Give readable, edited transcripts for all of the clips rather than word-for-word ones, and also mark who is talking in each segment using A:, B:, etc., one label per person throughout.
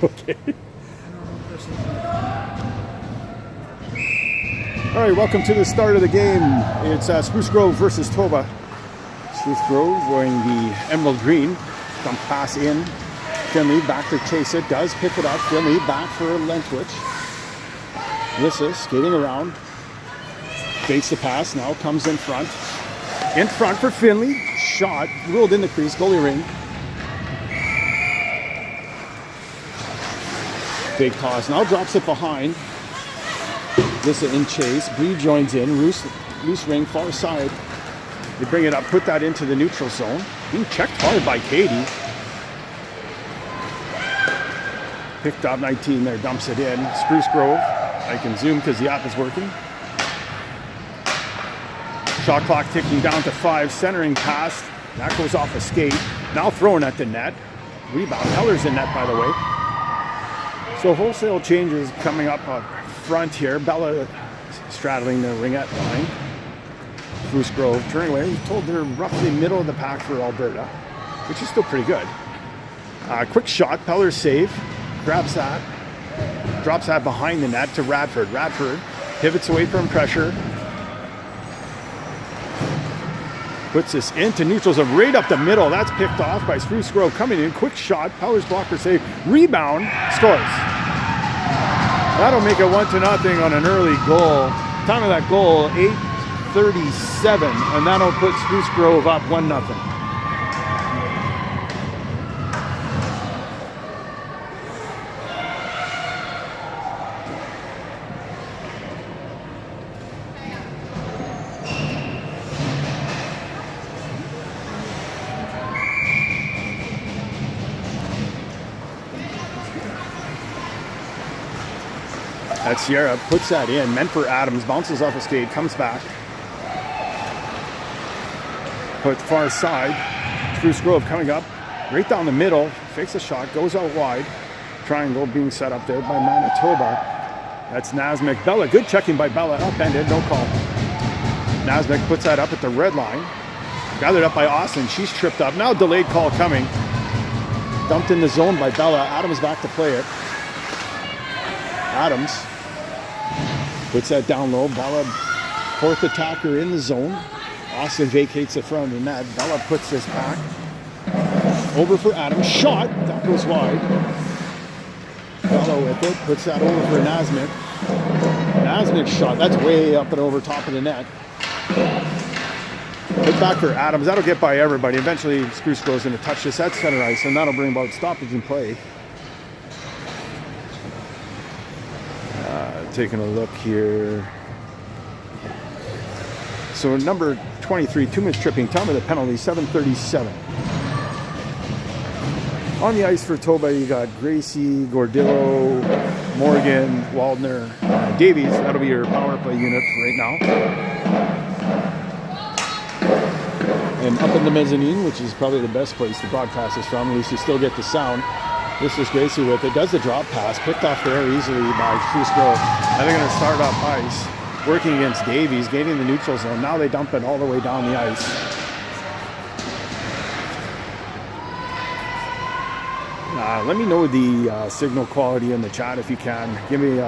A: Okay. All right, welcome to the start of the game. It's Spruce Grove versus Toba. Spruce Grove wearing the emerald green. Dump pass in. Finley back to chase it. Does pick it up. Finley back for Lentwich. Lissa skating around. Fakes the pass. Now comes in front. In front for Finley. Shot. Ruled in the crease. Goalie ring. Fake toss. Now drops it behind. Lissa in chase. Bree joins in. Loose ring. Far side. They bring it up. Put that into the neutral zone. Being checked hard by Katie. Picked up 19 there. Dumps it in. Spruce Grove. I can zoom because the app is working. Shot clock ticking down to 5. Centering pass. That goes off a skate. Now thrown at the net. Rebound. Heller's in net, by the way. So wholesale changes coming up front here. Bella straddling the ringette line. Spruce Grove turning away. He's told they're roughly middle of the pack for Alberta, which is still pretty good. Quick shot. Peller's save. Grabs that. Drops that behind the net to Radford. Radford pivots away from pressure. Puts this into neutral zone right up the middle. That's picked off by Spruce Grove coming in. Quick shot. Peller's blocker save. Rebound. Scores. That'll make it 1-0 on an early goal. Time of that goal, 8:37. And that'll put Spruce Grove up 1-0. That Sierra puts that in, meant for Adams, bounces off a skate, comes back. Put far side, Spruce Grove coming up, right down the middle, fakes a shot, goes out wide. Triangle being set up there by Manitoba. That's Nasmik. Bella, good checking by Bella, upended, no call. Nasmik puts that up at the red line. Gathered up by Austin, she's tripped up. Now delayed call coming. Dumped in the zone by Bella, Adams back to play it. Adams puts that down low. Bella, fourth attacker in the zone. Austin vacates the front of the net. Bella puts this back. Over for Adams. Shot. That goes wide. Bella with it. Puts that over for Nasmik. Nasmik's shot. That's way up and over top of the net. Put back for Adams. That'll get by everybody. Eventually, Spruce goes in to touch this at center ice, and that'll bring about stoppage in play. Taking a look here. So number 23, 2 minutes tripping. Time of the penalty, 7:37. On the ice for Toba, you got Gracie, Gordillo, Morgan, Waldner, Davies. That'll be your power play unit right now. And up in the mezzanine, which is probably the best place to broadcast this from, at least you still get the sound. This is Gracie with it. Does the drop pass. Picked off very easily by Spruce Grove. Now they're going to start up ice. Working against Davies. Gaining the neutral zone. Now they dump it all the way down the ice. Let me know the signal quality in the chat if you can. Give me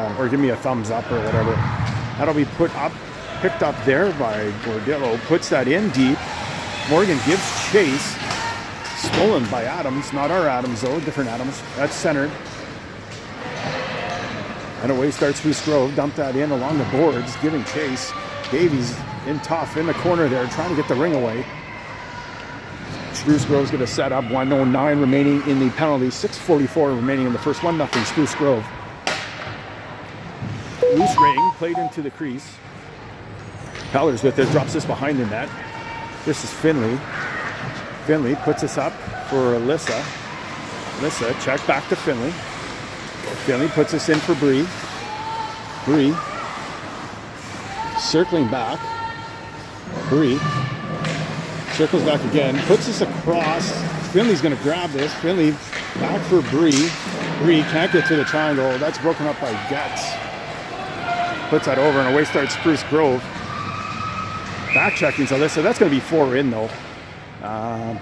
A: a thumbs up or whatever. That'll be put up. Picked up there by Gordillo. Puts that in deep. Morgan gives chase. Stolen by Adams, not our Adams though, different Adams. That's centered. And away starts Spruce Grove. Dump that in along the boards, giving chase. Davies in tough in the corner there, trying to get the ring away. Spruce Grove's going to set up. 1:09 remaining in the penalty. 6:44 remaining in the first. 1-0 Spruce Grove. Loose ring played into the crease. Peller's with it, drops this behind the net. This is Finley. Finley puts this up for Lissa. Lissa, check back to Finley. Finley puts this in for Bree. Bree. Circling back. Bree. Circles back again. Puts this across. Finley's going to grab this. Finley back for Bree. Bree can't get to the triangle. That's broken up by Getz. Puts that over and away starts Spruce Grove. Back checking Alyssa. That's going to be 4 in though.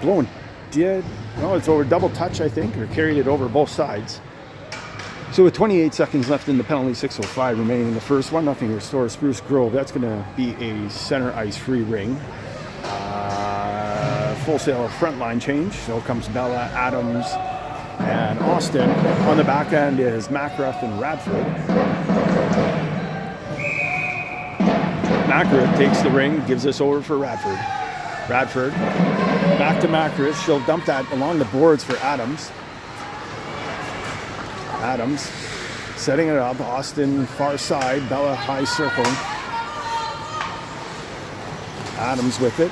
A: Blown did. No, it's over double touch, I think, or carried it over both sides. So with 28 seconds left in the penalty, 6:05 remaining in the first, 1-0 restore Spruce Grove. That's going to be a center ice free ring. Full Sail front line change. So comes Bella, Adams, and Austin. On the back end is Macruff and Radford. Macruff takes the ring, gives us over for Radford. Radford back to Macruff. She'll dump that along the boards for Adams. Adams setting it up. Austin far side. Bella high circle. Adams with it.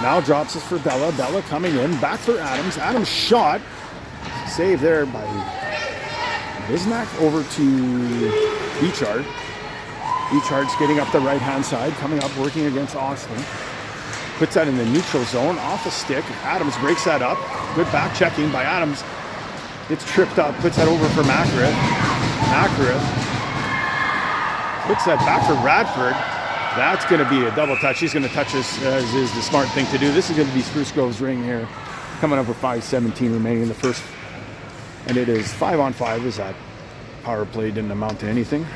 A: Now drops us for Bella. Bella coming in. Back for Adams. Adams shot. Save there by Bismack over to Beachard. Beachard skating up the right-hand side. Coming up, working against Austin. Puts that in the neutral zone. Off a stick. Adams breaks that up. Good back checking by Adams. It's tripped up, puts that over for Macruff. Macruff puts that back for Radford. That's going to be a double touch. He's going to touch this, as is the smart thing to do. This is going to be Spruce Grove's ring here. Coming up with 5:17 remaining in the first. And it is 5-on-5 as that power play didn't amount to anything.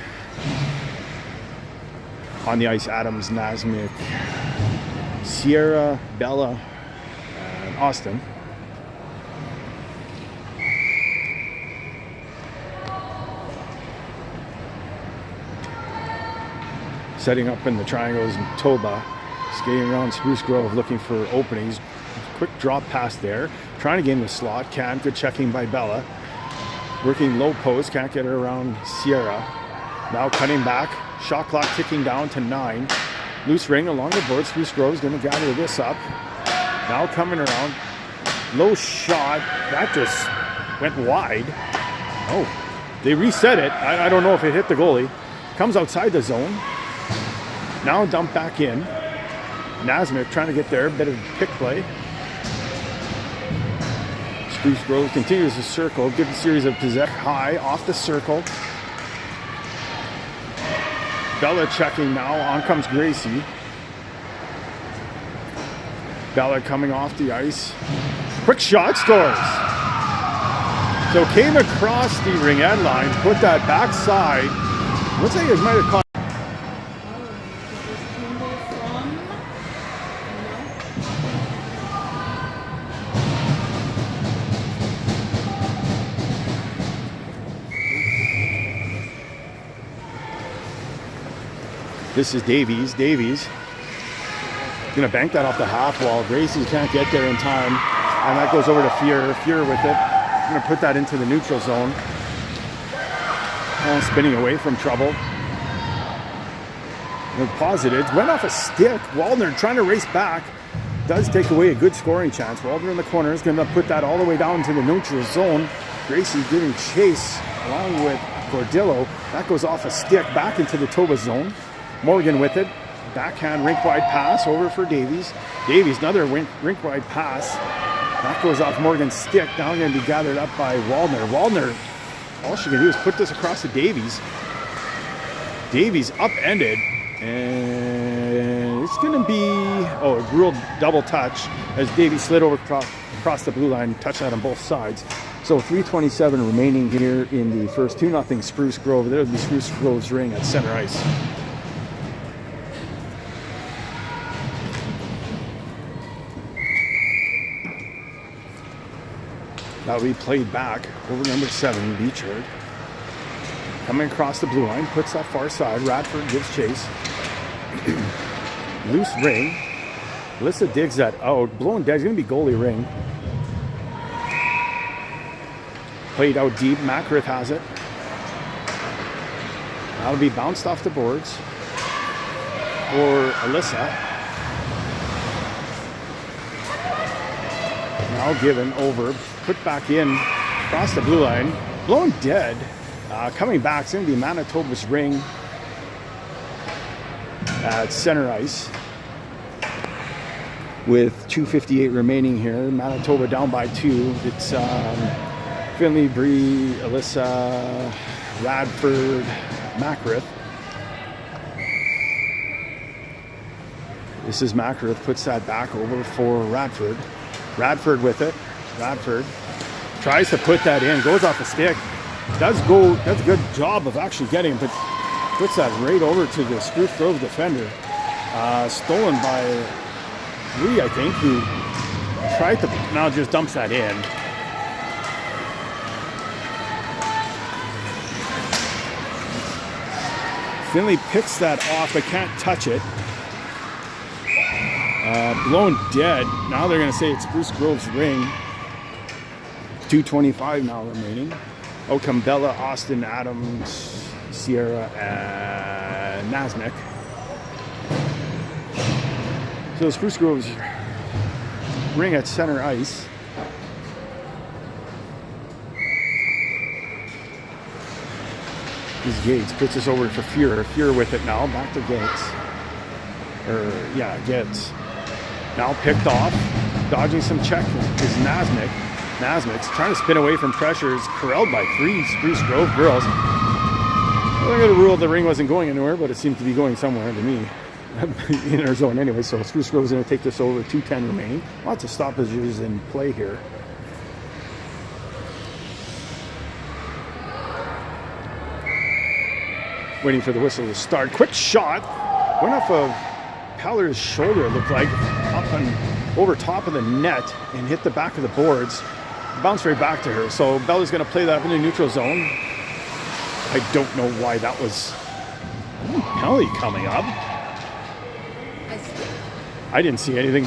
A: On the ice, Adams, Nasmik, Sierra, Bella, and Austin. Setting up in the triangles, Manitoba, skating around Spruce Grove looking for openings. Quick drop pass there, trying to gain the slot, can't. Good checking by Bella. Working low post, can't get her around Sierra. Now cutting back, shot clock ticking down to 9. Loose ring along the board, Spruce Grove's going to gather this up. Now coming around, low shot, that just went wide. Oh, they reset it. I don't know if it hit the goalie. Comes outside the zone. Now dump back in. Nasmik trying to get there, bit of pick play. Spruce Grove continues to circle, good series of possession. High off the circle. Bella checking now, on comes Gracie. Bella coming off the ice. Quick shot, scores. So came across the ring-end line, put that backside. Looks like it might have caught. This is Davies. Davies gonna bank that off the half wall. Gracie can't get there in time, and that goes over to Fuhr. Fuhr with it. Gonna put that into the neutral zone. Spinning away from trouble. And positive. Went off a stick. Waldner trying to race back. Does take away a good scoring chance. Waldner in the corner is gonna put that all the way down to the neutral zone. Gracie giving chase along with Gordillo. That goes off a stick back into the Toba zone. Morgan with it. Backhand rink-wide pass over for Davies. Davies, another rink-wide pass. That goes off Morgan's stick. Now going to be gathered up by Waldner. Waldner, all she can do is put this across to Davies. Davies upended. And it's going to be, a real double touch as Davies slid over across the blue line. Touched that on both sides. So 3:27 remaining here in the first. 2-0 Spruce Grove. There'll be Spruce Grove's ring at center ice. Now we played back over number 7, Beachard. Coming across the blue line, puts that far side. Radford gives chase. Loose ring. Alyssa digs that out. Blown dead. It's going to be goalie ring. Played out deep. Macruff has it. That'll be bounced off the boards for Alyssa. Now given over. Put back in. Across the blue line. Blown dead. Coming back. It's going to be Manitoba's ring at center ice. With 2:58 remaining here. Manitoba down by 2. It's Finley, Bree, Alyssa, Radford, Macruff. This is Macruff, puts that back over for Radford. Radford with it. Radford tries to put that in, goes off the stick. does a good job of actually getting, but puts that right over to the Spruce Grove defender. Stolen by Lee, I think, who tried to, now just dumps that in. Finley picks that off, but can't touch it. Blown dead. Now they're going to say it's Spruce Grove's ring. 2:25 now remaining. Outcome Bella, Austin, Adams, Sierra, and Nasnik. So Spruce Grove's ring at center ice. These Gates puts us over for Fuhrer. Fuhrer with it now. Back to Gates. Gates. Now picked off. Dodging some check is Nasnik. Nasmic's trying to spin away from pressure. Is corralled by 3 Spruce Grove girls. They're going to rule the ring wasn't going anywhere, but it seemed to be going somewhere to me. In our zone anyway, so Spruce Grove is going to take this over. 2:10 remaining. Lots of stoppages in play here. Waiting for the whistle to start. Quick shot. Went off of Peller's shoulder, it looked like, up and over top of the net and hit the back of the boards. Bounced right back to her. So Bella's going to play that up in the neutral zone. I don't know why that was penalty coming up. I didn't see anything.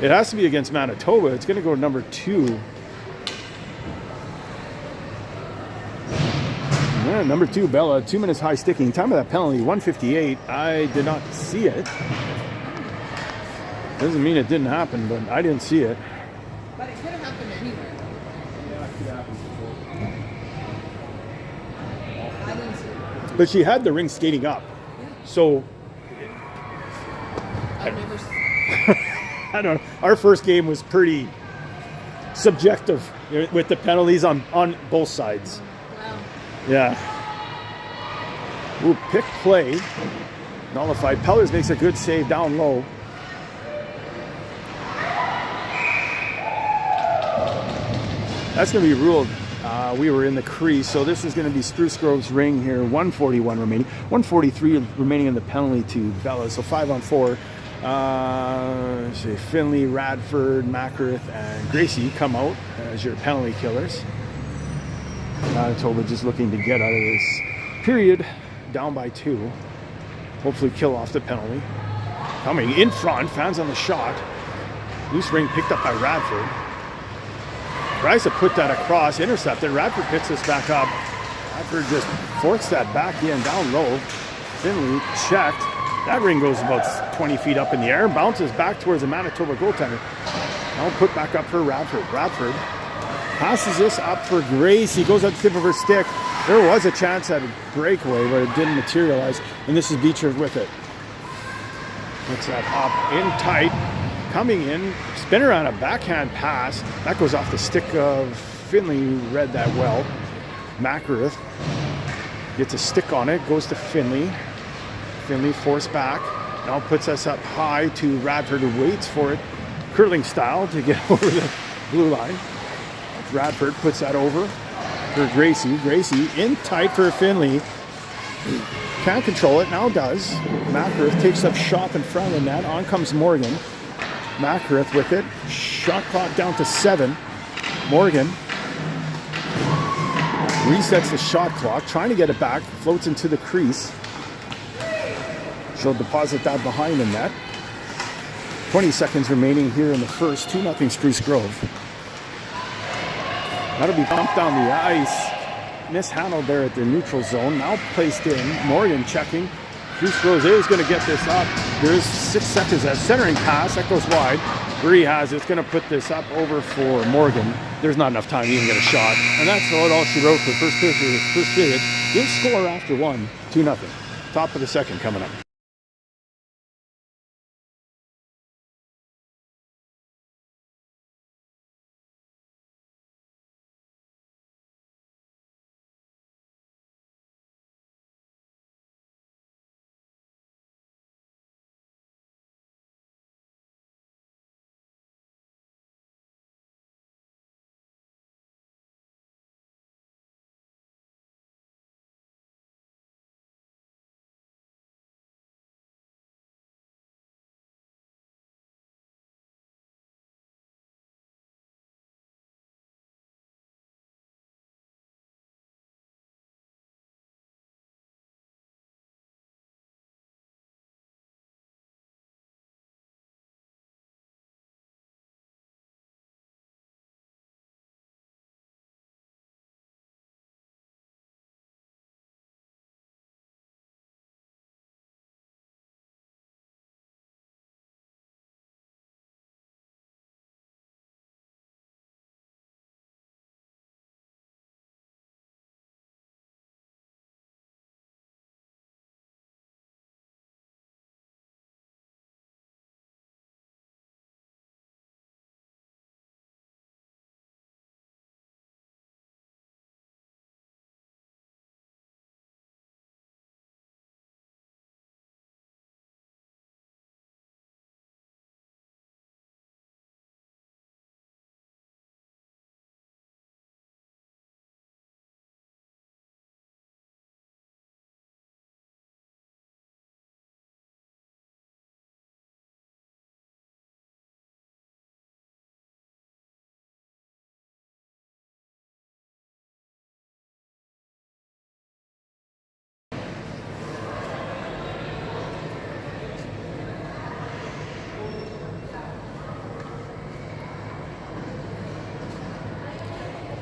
A: It has to be against Manitoba. It's going to go to number 2. Yeah, number 2, Bella. 2 minutes high sticking. Time of that penalty, 1:58. I did not see it. Doesn't mean it didn't happen, but I didn't see it.
B: But it could have happened anywhere.
C: Yeah, it could happen before.
B: I didn't see it.
A: But she had the ring skating up. So,
B: I've never seen
A: I don't know. Our first game was pretty subjective with the penalties on both sides.
B: Wow.
A: Yeah. Ooh, pick play. Nullified. Pellers makes a good save down low. That's going to be ruled. We were in the crease, so this is going to be Spruce Grove's ring here. 1:41 remaining. 1:43 remaining in the penalty to Bella. So 5 on 4. Finley, Radford, Macarith, and Gracie come out as your penalty killers. Manitoba just looking to get out of this period, down by 2. Hopefully kill off the penalty. Coming in front, fans on the shot. Loose ring picked up by Radford. Tries to put that across, intercepted. Radford picks this back up. Radford just forks that back in, down low. Finley checked. That ring goes about 20 feet up in the air, bounces back towards the Manitoba goaltender. Now put back up for Radford. Radford passes this up for Grace. He goes at the tip of her stick. There was a chance at a breakaway, but it didn't materialize. And this is Beecher with it. Puts that up in tight. Coming in, spin around a backhand pass. That goes off the stick of Finley, who read that well. Macarith gets a stick on it, goes to Finley. Finley forced back. Now puts us up high to Radford, who waits for it, curling style, to get over the blue line. Radford puts that over for Gracie. Gracie in tight for Finley. Can't control it, now does. Macarith takes up shot in front of the net. On comes Morgan. Macarith with it. Shot clock down to 7. Morgan resets the shot clock, trying to get it back. Floats into the crease. She'll deposit that behind the net. 20 seconds remaining here in the first. 2-0 Spruce Grove. That'll be pumped down the ice. Mishandled there at the neutral zone. Now placed in. Morgan checking. Spruce Grove is going to get this up. There's 6 seconds. That centering pass. That goes wide. Bree has it. It's going to put this up over for Morgan. There's not enough time to even get a shot. And that's all she wrote for the first period. Didn't score after 1. 2-0. Top of the second coming up.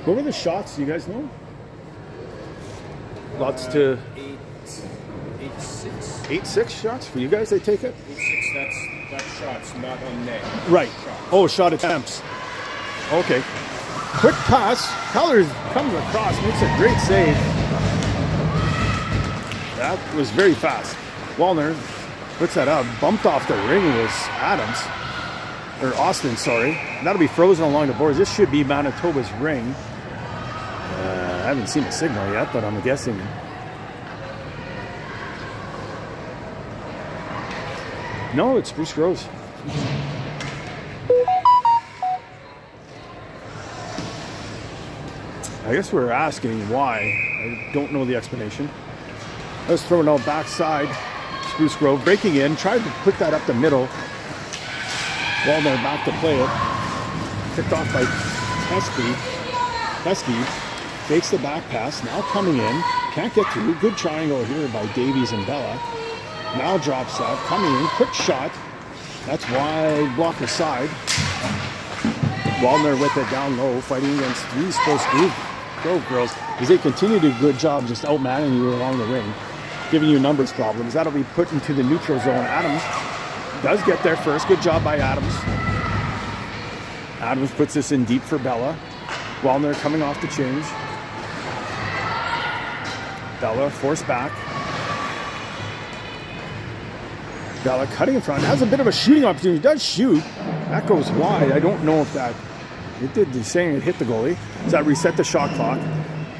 A: What were the shots? Do you guys know? Lots to
C: 8-6.
A: 8-6 shots for you guys. I take it.
C: 8-6. That's shots, not on net.
A: Right.
C: Shots.
A: Oh, shot attempts. Okay. Quick pass. Hellers comes across, makes a great save. That was very fast. Wallner puts that up. Bumped off the ring was Adams. Or Austin, sorry. That'll be frozen along the boards. This should be Manitoba's ring. I haven't seen a signal yet, but I'm guessing. No, it's Spruce Groves. I guess we're asking why. I don't know the explanation. Let's throw it out backside. Spruce Grove breaking in, tried to put that up the middle. Wallner back to play it. Picked off by Pesky. Fakes the back pass, now coming in. Can't get through. Good triangle here by Davies and Bella. Now drops that, coming in. Quick shot. That's wide blocker side. Wallner with it down low, fighting against three Spruce Grove girls as they continue to do a good job just outmanning you along the ring, giving you numbers problems. That'll be put into the neutral zone. Adams does get there first. Good job by Adams. Adams puts this in deep for Bella. Wallner coming off the change. Bella forced back. Bella cutting in front. Has a bit of a shooting opportunity. Does shoot. That goes wide. I don't know if that... It did the same. It hit the goalie. Does that reset the shot clock?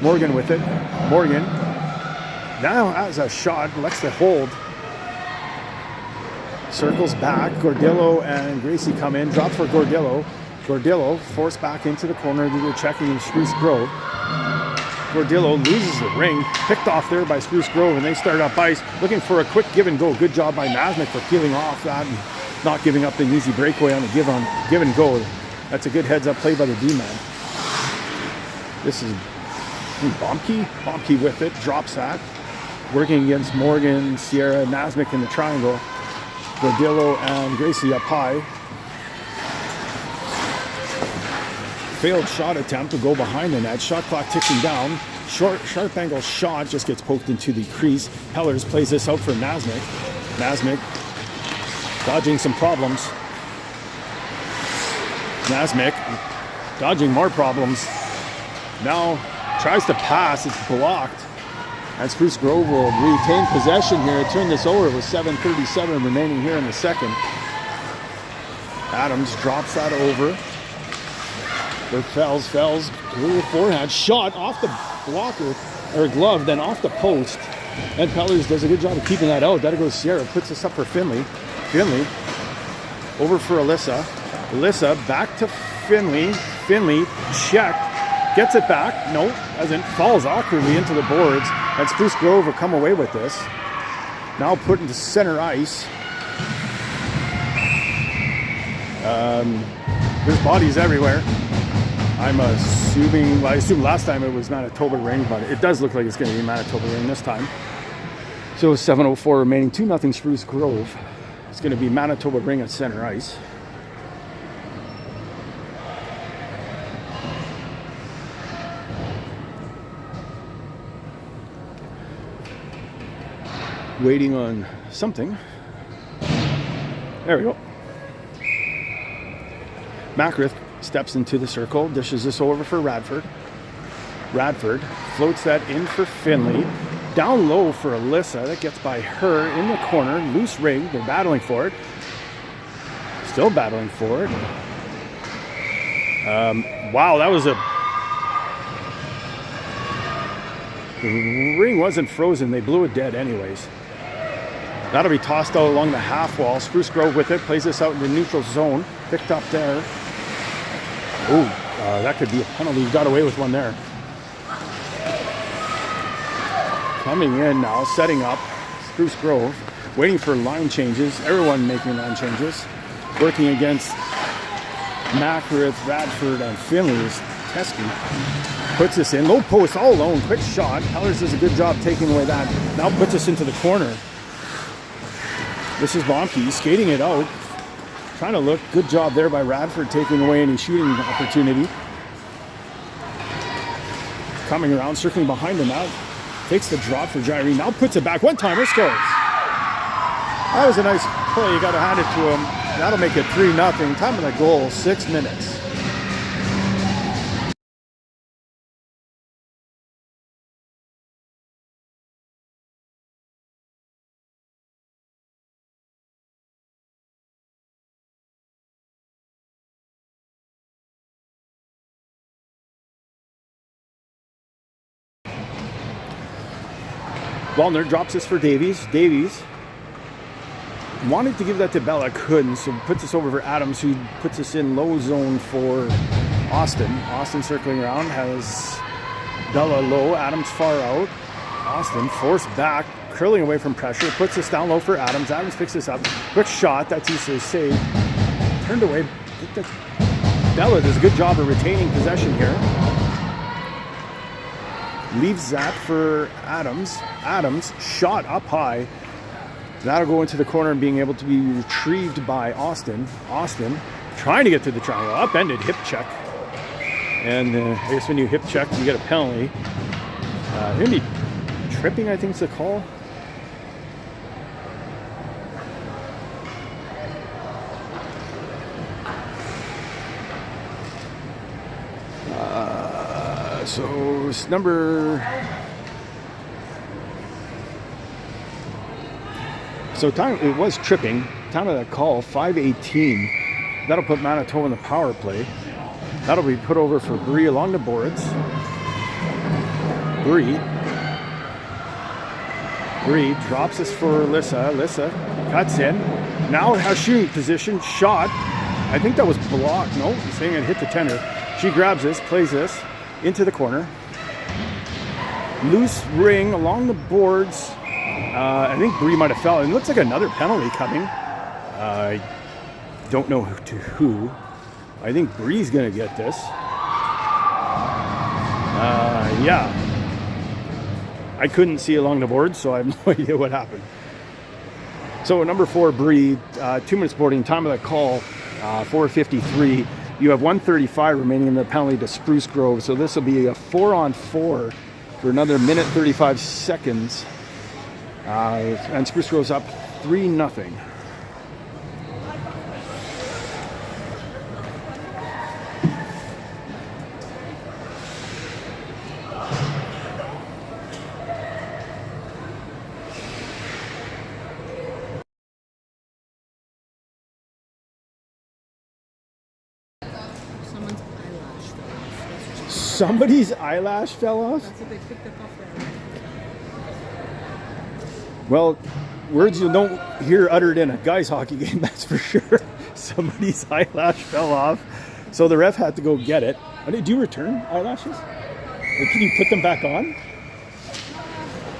A: Morgan with it. Morgan now has a shot. Lets it hold. Circles back. Gordillo and Gracie come in. Drop for Gordillo. Gordillo forced back into the corner. They were checking in Spruce Grove. Gordillo loses the ring. Picked off there by Spruce Grove, and they start up ice looking for a quick give and go. Good job by Nasmik for peeling off that and not giving up an easy breakaway on the give and go. That's a good heads up play by the D-man. This is Bomke. Bomke with it. Drops that. Working against Morgan, Sierra, Nasmik in the triangle. Gordillo and Gracie up high. Failed shot attempt to go behind the net. Shot clock ticking down. Sharp angle shot just gets poked into the crease. Hellers plays this out for Nasmik. Nasmik dodging some problems. Nasmik dodging more problems. Now tries to pass. It's blocked. And Spruce Grove will retain possession here. Turn this over with 7:37 remaining here in the second. Adams drops that over. For Fells, through the forehand, shot off the blocker, or glove, then off the post. And Pellers does a good job of keeping that out. That'll go Sierra, puts this up for Finley. Finley, over for Alyssa. Alyssa, back to Finley. Finley, check, gets it back. No, doesn't. Falls awkwardly into the boards. And Spruce Grove will come away with this. Now put into center ice. There's bodies everywhere. I'm assuming, well, I assume last time it was Manitoba ring, but it does look like it's going to be Manitoba ring this time. So 7:04 remaining, 2-0 Spruce Grove. It's going to be Manitoba ring at center ice. Waiting on something. There we go. Macrith steps into the circle, dishes this over for Radford. Radford floats that in for Finley. Down low for Alyssa. That gets by her in the corner. Loose ring. They're battling for it. Still battling for it. Wow, that was a... The ring wasn't frozen. They blew it dead anyways. That'll be tossed out along the half wall. Spruce Grove with it. Plays this out in the neutral zone. Picked up there. Ooh, that could be a penalty. You got away with one there. Coming in now, setting up. Spruce Grove, waiting for line changes. Everyone making line changes. Working against Macrith, Radford, and Finley's Teskey. Puts this in. Low post all alone. Quick shot. Hellers does a good job taking away that. Now puts us into the corner. This is Bomke skating it out. Trying to look. Good job there by Radford taking away any shooting opportunity. coming around, circling behind him out. Takes the drop for Jairi. Now puts it back. One-timer scores. That was a nice play. You got to hand it to him. That'll make it 3-0. Time of the goal, 6 minutes. Wallner drops this for Davies. Davies wanted to give that to Bella, couldn't, so puts this over for Adams, who puts this in low zone for Austin. Austin circling around, has Bella low, Adams far out. Austin forced back, curling away from pressure, puts this down low for Adams. Adams picks this up. Quick shot, that's easily saved. Turned away. Bella does a good job of retaining possession here. Leaves that for Adams. Adams shot up high. That'll go into the corner and being able to be retrieved by Austin. Austin trying to get to the triangle. Upended hip check. And I guess when you hip check, you get a penalty. Gonna be tripping, I think is the call. So it's number... So time, it was tripping. Time of that call, 5:18. That'll put Manitoba in the power play. That'll be put over for Bree along the boards. Bree drops this for Lissa. Lissa cuts in. Now has shooting position. Shot. I think that was blocked. No, he's saying it hit the tender. She grabs this, plays this into the corner. Loose ring along the boards. I think Bree might have fell. It looks like another penalty coming. I don't know to who. I think Bree's going to get this. Yeah. I couldn't see along the board, so I have no idea what happened. So number 4, Bree, 2 minutes boarding, time of the call, 4:53. You have 1:35 remaining in the penalty to Spruce Grove. So this will be a 4-on-4 for another minute 35 seconds. And Spruce Grove's up 3-0. Somebody's eyelash fell off?
B: That's what they picked up off there.
A: Well, words you don't hear uttered in a guys hockey game, that's for sure. Somebody's eyelash fell off, so the ref had to go get it. Do you return eyelashes? Or can you put them back on?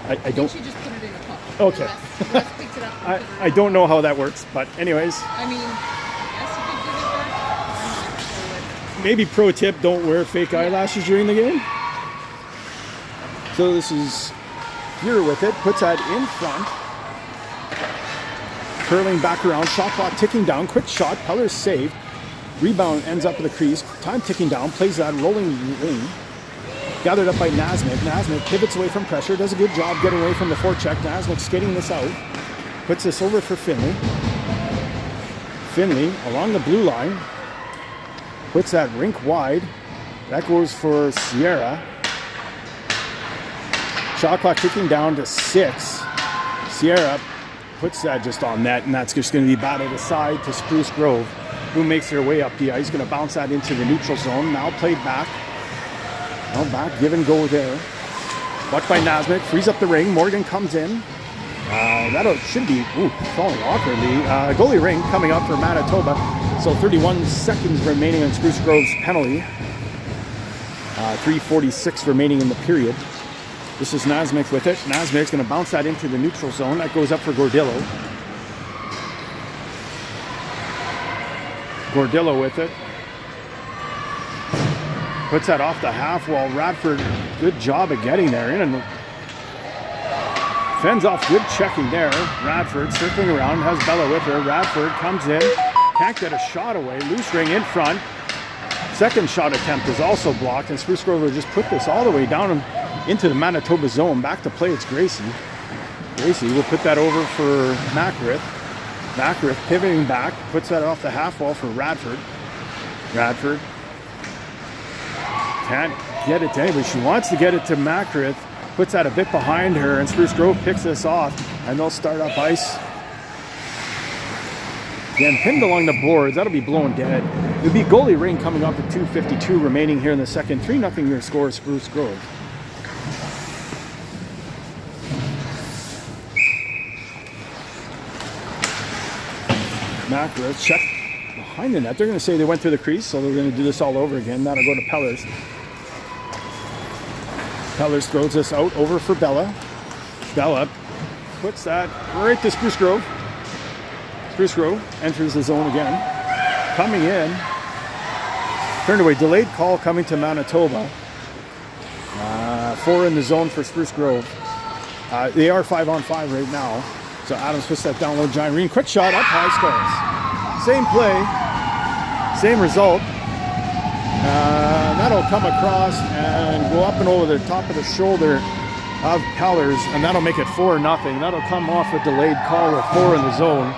A: I don't.
B: She just put it in a cup.
A: Okay.
B: The rest picked it up.
A: I don't know how that works, but anyways.
B: I mean, yes, you could give it back. I'm not sure.
A: Maybe pro tip, don't wear fake eyelashes during the game. So this is Fuhrer with it, puts that in front. Curling back around, shot clock ticking down, quick shot, Peller's saved. Rebound ends up in the crease, time ticking down, plays that rolling ring. Gathered up by Nasmith. Nasmith pivots away from pressure, does a good job getting away from the forecheck. Nasmith skating this out, puts this over for Finley. Finley along the blue line, puts that rink wide. That goes for Sierra. Shot clock ticking down to 6. Sierra puts that just on net, and that's just going to be batted aside to Spruce Grove, who makes their way up the ice. Going to bounce that into the neutral zone. Now played back. Now back, give and go there. Watched by Nasmith, frees up the ring. Morgan comes in. That should be falling awkwardly. Goalie ring coming up for Manitoba. So 31 seconds remaining on Spruce Grove's penalty. 3:46 remaining in the period. This is Nasmith with it. Nasmith's going to bounce that into the neutral zone. That goes up for Gordillo. Gordillo with it. Puts that off the half wall. Radford, good job of getting there. In and fends off, good checking there. Radford circling around, has Bella with her. Radford comes in, can't get a shot away. Loose ring in front. Second shot attempt is also blocked, and Spruce Grove will just put this all the way down into the Manitoba zone. Back to play, it's Gracie. Gracie will put that over for Macrith. Macrith pivoting back, puts that off the half wall for Radford. Radford can't get it to anybody. She wants to get it to Macrith, puts that a bit behind her, and Spruce Grove picks this off, and they'll start up ice. Again, pinned along the boards, that'll be blown dead. It'll be goalie ring coming up at 2:52 remaining here in the second. 3-0 your score, Spruce Grove. Macrith check behind the net. They're going to say they went through the crease, so they're going to do this all over again. That'll go to Pellers. Pellers throws this out over for Bella. Bella puts that right to Spruce Grove. Spruce Grove enters the zone again. Coming in. Turned away. Delayed call coming to Manitoba. 4 in the zone for Spruce Grove. They are 5-on-5 right now. So Adams puts that down low. Giant Reen. Quick shot up high, scores. Same play. Same result. That'll come across and go up and over the top of the shoulder of Pellers, and that'll make it 4-0. That'll come off a delayed call with 4 in the zone.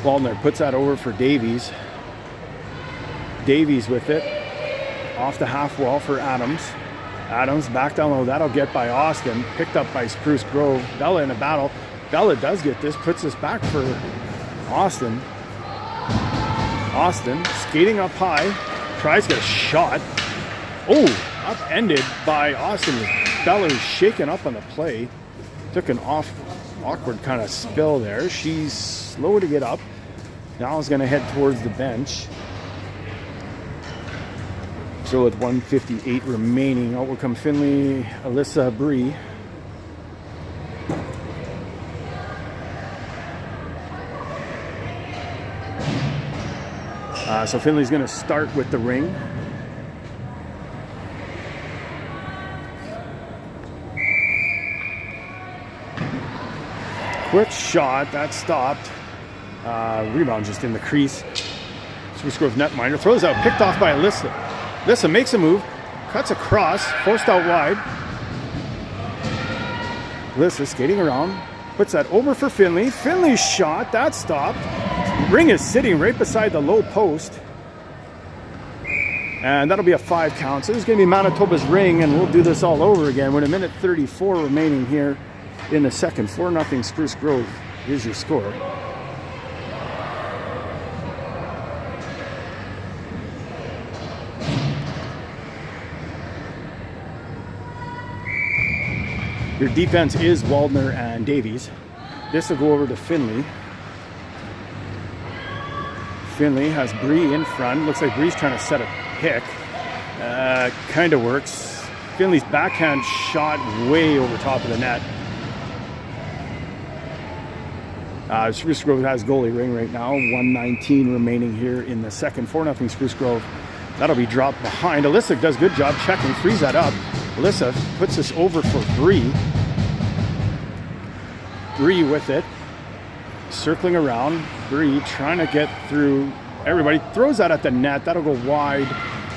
A: Waldner puts that over for Davies. Davies with it. Off the half wall for Adams. Adams back down low. That'll get by Austin. Picked up by Spruce Grove. Bella in a battle. Bella does get this. Puts this back for Austin. Austin skating up high. Tries to get a shot. Oh, upended by Austin. Bella is shaken up on the play. Took an awkward kind of spill there. She's slow to get up. Now is going to head towards the bench. So with 1:58 remaining, out will come Finley, Alyssa, Bree. So Finley's going to start with the ring. Quick shot, that stopped. Rebound just in the crease. Spruce Grove netminder throws out, picked off by Alyssa. Alyssa makes a move, cuts across, forced out wide. Alyssa skating around, puts that over for Finley. Finley's shot, that stopped. Ring is sitting right beside the low post. And that'll be a 5 count. So this is going to be Manitoba's ring, and we'll do this all over again with 1:34 remaining here in the second. 4-0 Spruce Grove is your score. Your defense is Waldner and Davies. This will go over to Finley. Finley has Bree in front. Looks like Bree's trying to set a pick. Kind of works. Finley's backhand shot way over top of the net. Spruce Grove has goalie ring right now. 1:19 remaining here in the second. 4-0 Spruce Grove. That'll be dropped behind. Alyssa does a good job checking, frees that up. Alyssa puts this over for Bree. Bree with it. Circling around. Bree trying to get through everybody. Throws that at the net. That'll go wide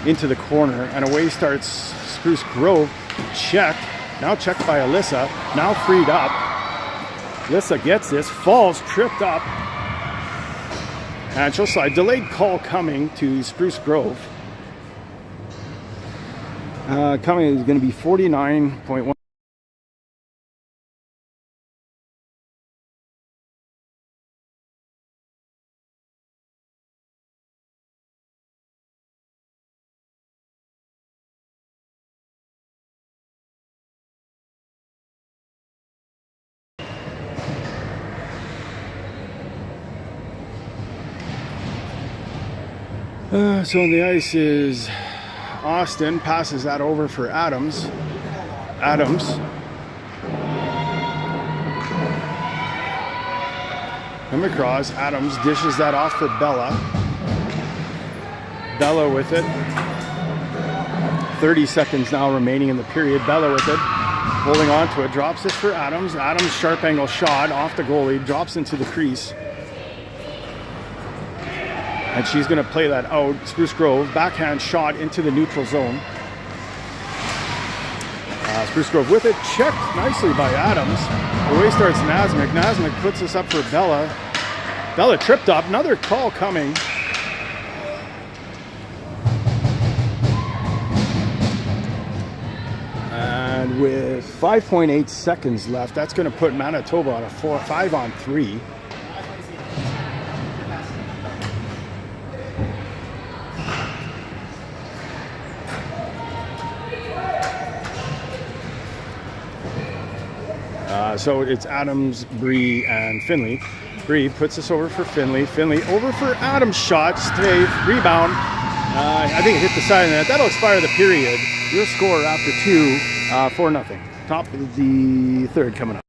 A: into the corner. And away starts Spruce Grove. Check. Now checked by Alyssa. Now freed up. Alyssa gets this. Falls. Tripped up. And she'll slide. Delayed call coming to Spruce Grove. Coming is going to be 49.1. So on the ice is Austin, passes that over for Adams. Adams Come across. Adams dishes that off for Bella. Bella with it. 30 seconds now remaining in the period. Bella with it. Holding on to it. Drops it for Adams. Adams sharp angle shot off the goalie. Drops into the crease. And she's going to play that out. Spruce Grove. Backhand shot into the neutral zone. Spruce Grove with it. Checked nicely by Adams. Away starts Nasmik. Nasmik puts this up for Bella. Bella tripped up. Another call coming. And with 5.8 seconds left, that's going to put Manitoba on a 5-on-3. So it's Adams, Bree, and Finley. Bree puts this over for Finley. Finley over for Adams. Shot, save, rebound. I think it hit the side of the net. That'll expire the period. Your score after 2, 4-0. Top of the third coming up.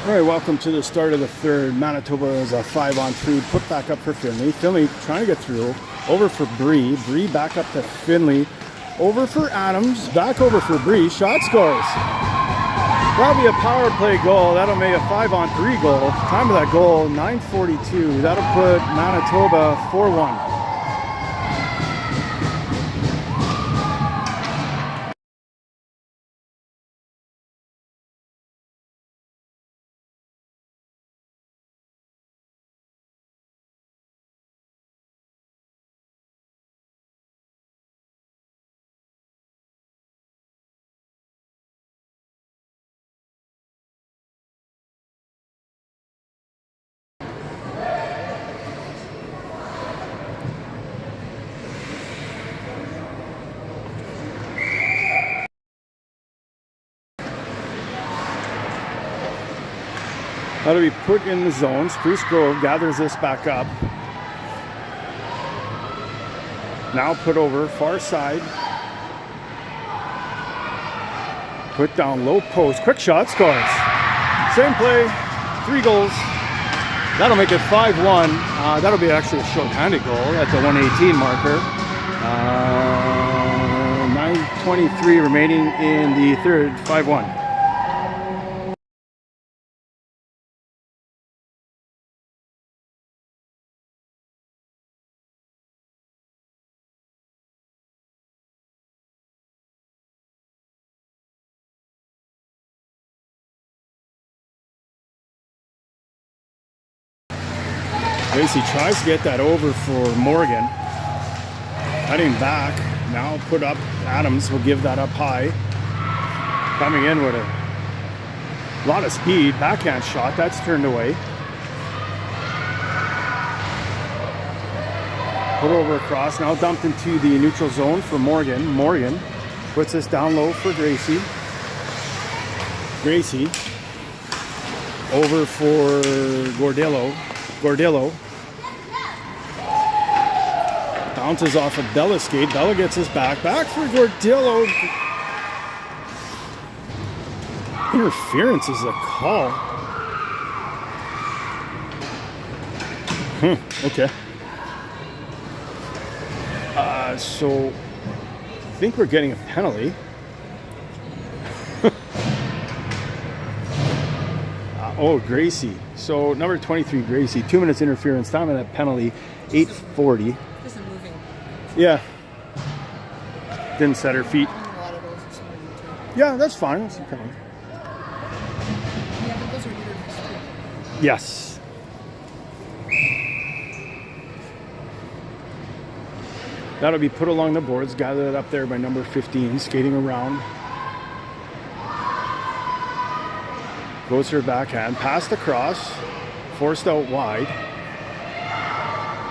A: All right, welcome to the start of the third. Manitoba is a 5-on-3, put back up for Finley. Finley trying to get through, over for Bree. Bree back up to Finley, Over for Adams, back over for Spruce. Shot scores. That'll be a power play goal. That'll make a 5-on-3 goal. Time of that goal, 9:42. That'll put Manitoba 4-1. That'll be put in the zone. Spruce Grove gathers this back up. Now put over, far side. Put down low post. Quick shot, scores. Same play, 3 goals. That'll make it 5-1. That'll be actually a short-handed goal at the 118 marker. 9:23 remaining in the third, 5-1. Gracie tries to get that over for Morgan. Cutting back, now put up. Adams will give that up high. Coming in with a lot of speed. Backhand shot, that's turned away. Put over across, now dumped into the neutral zone for Morgan. Morgan puts this down low for Gracie. Gracie over for Gordillo. Bounces off of Bella's skate. Bella gets his back for Gordillo. Interference is a call. Okay. So I think we're getting a penalty. Oh, Gracie. So number 23, Gracie. 2 minutes interference. Time of that penalty, 8:40.
B: This is moving.
A: Yeah. Didn't set her feet.
B: A lot of those this morning too.
A: Yeah, that's fine. That's okay.
B: Yeah, but those are weird too.
A: Yes. That'll be put along the boards. Gathered up there by number 15, skating around. Goes her backhand, passed across, forced out wide.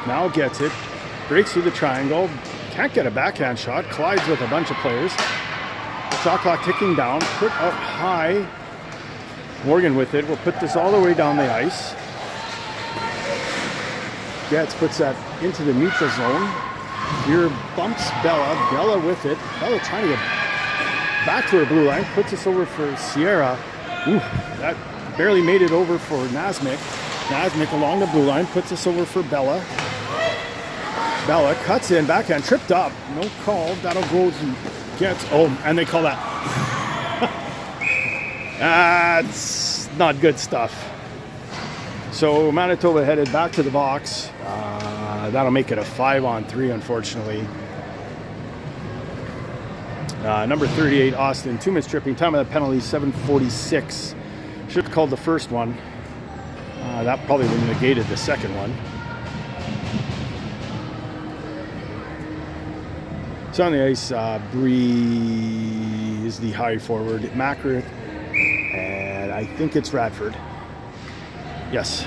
A: Now gets it, breaks through the triangle, can't get a backhand shot, collides with a bunch of players. Shot clock ticking down, put up high. Morgan with it, will put this all the way down the ice. Puts that into the neutral zone. Here bumps Bella, Bella with it. Bella trying to get back to her blue line, puts this over for Sierra. Ooh, that barely made it over for Nasmik. Nasmik along the blue line, puts this over for Bella. Bella cuts in, backhand, tripped up. No call. That'll go to gets. Oh, and they call that. That's not good stuff. So Manitoba headed back to the box. That'll make it a 5-on-3, unfortunately. Number 38, Austin, 2 minutes tripping. Time of that penalty, 7:46. Should have called the first one. That probably would have negated the second one. So on the ice, Bree is the high forward. Mackert, and I think it's Radford. Yes.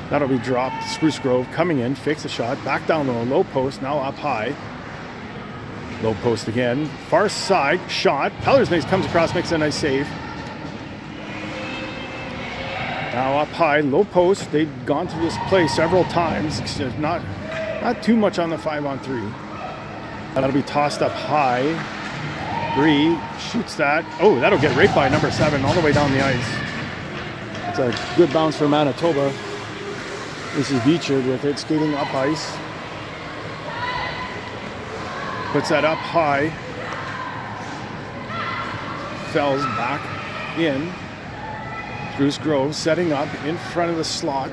A: That'll be dropped. Spruce Grove coming in, fakes a shot, back down low, low post, now up high. Low post again. Far side shot. Pellersmith comes across, makes a nice save. Now up high, low post. They've gone through this play several times. Not too much on the 5-on-3. That'll be tossed up high. Bree shoots that. Oh, that'll get right by number 7 all the way down the ice. It's a good bounce for Manitoba. This is Beechard with it, skating up ice. Puts that up high. Fells back in. Spruce Grove setting up in front of the slot.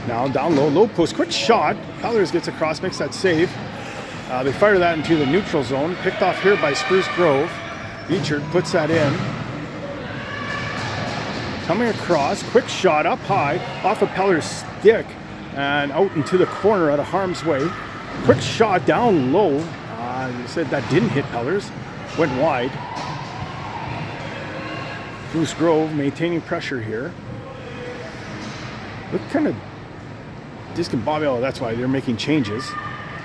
A: Now down low, low post, quick shot. Pellers gets across, makes that save. They fire that into the neutral zone. Picked off here by Spruce Grove. Beechard puts that in. Coming across, quick shot up high, off of Peller's stick and out into the corner out of harm's way. Quick shot down low. They said that didn't hit Pellers, went wide. Spruce Grove maintaining pressure here. Look kind of discombobulated. Oh, that's why they're making changes.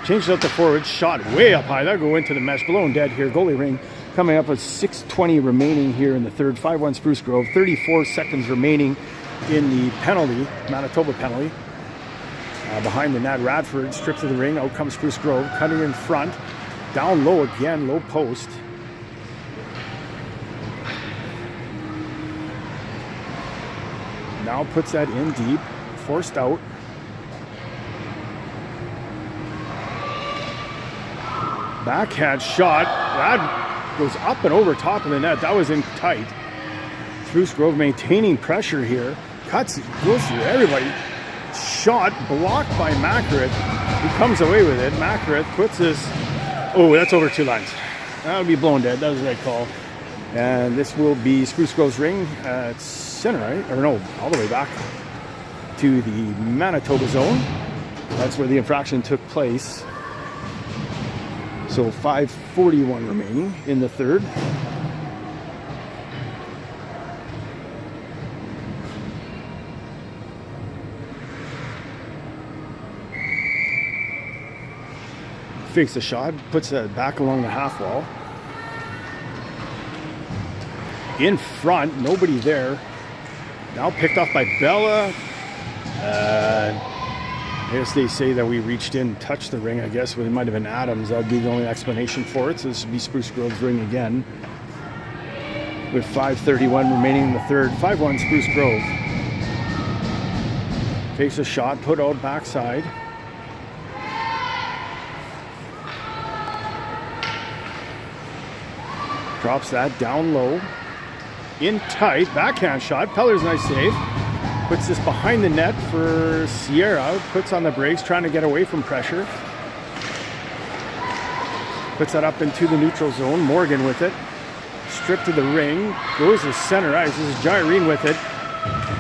A: Changes out the forward, shot way up high. That'll go into the mesh, blown dead here. Goalie ring coming up with 6:20 remaining here in the third. 5-1 Spruce Grove. 34 seconds remaining in the penalty, Manitoba penalty. Behind the net, Radford stripped to the ring. Out comes Spruce Grove, cutting in front. Down low again, low post. Now puts that in deep, forced out. Backhand shot, that goes up and over top of the net. That was in tight. Spruce Grove maintaining pressure here. Cuts, goes through everybody. Shot blocked by Makareth. He comes away with it. Makareth puts his, oh, that's over 2 lines. That would be blown dead. That was the right call. And this will be Spruce Grove's ring at center, right? Or no, all the way back to the Manitoba zone. That's where the infraction took place. So 5:41 remaining in the third. Fakes the shot, puts that back along the half wall. In front, nobody there. Now picked off by Bella. I guess they say that we reached in, touched the ring. I guess it might have been Adams. That would be the only explanation for it. So this would be Spruce Grove's ring again. With 5:31 remaining in the third. 5-1 Spruce Grove. Fakes a shot, put out backside. Drops that down low. In tight, backhand shot. Peller's nice save. Puts this behind the net for Sierra. Puts on the brakes, trying to get away from pressure. Puts that up into the neutral zone. Morgan with it. Stripped to the ring. Goes to center ice. This is Jaireen with it.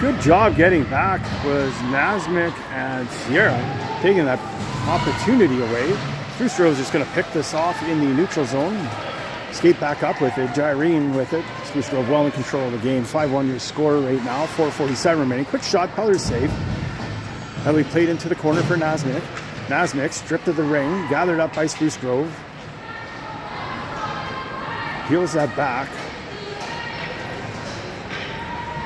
A: Good job getting back was Nasmik and Sierra. Taking that opportunity away. Spruce Grove's just going to pick this off in the neutral zone. Skate back up with it. Jaireen with it. Spruce Grove well in control of the game. 5-1 your score right now. 4:47 remaining. Quick shot. Peller's save. That'll be played into the corner for Nasmik. Nasmik stripped to the ring. Gathered up by Spruce Grove. Peels that back.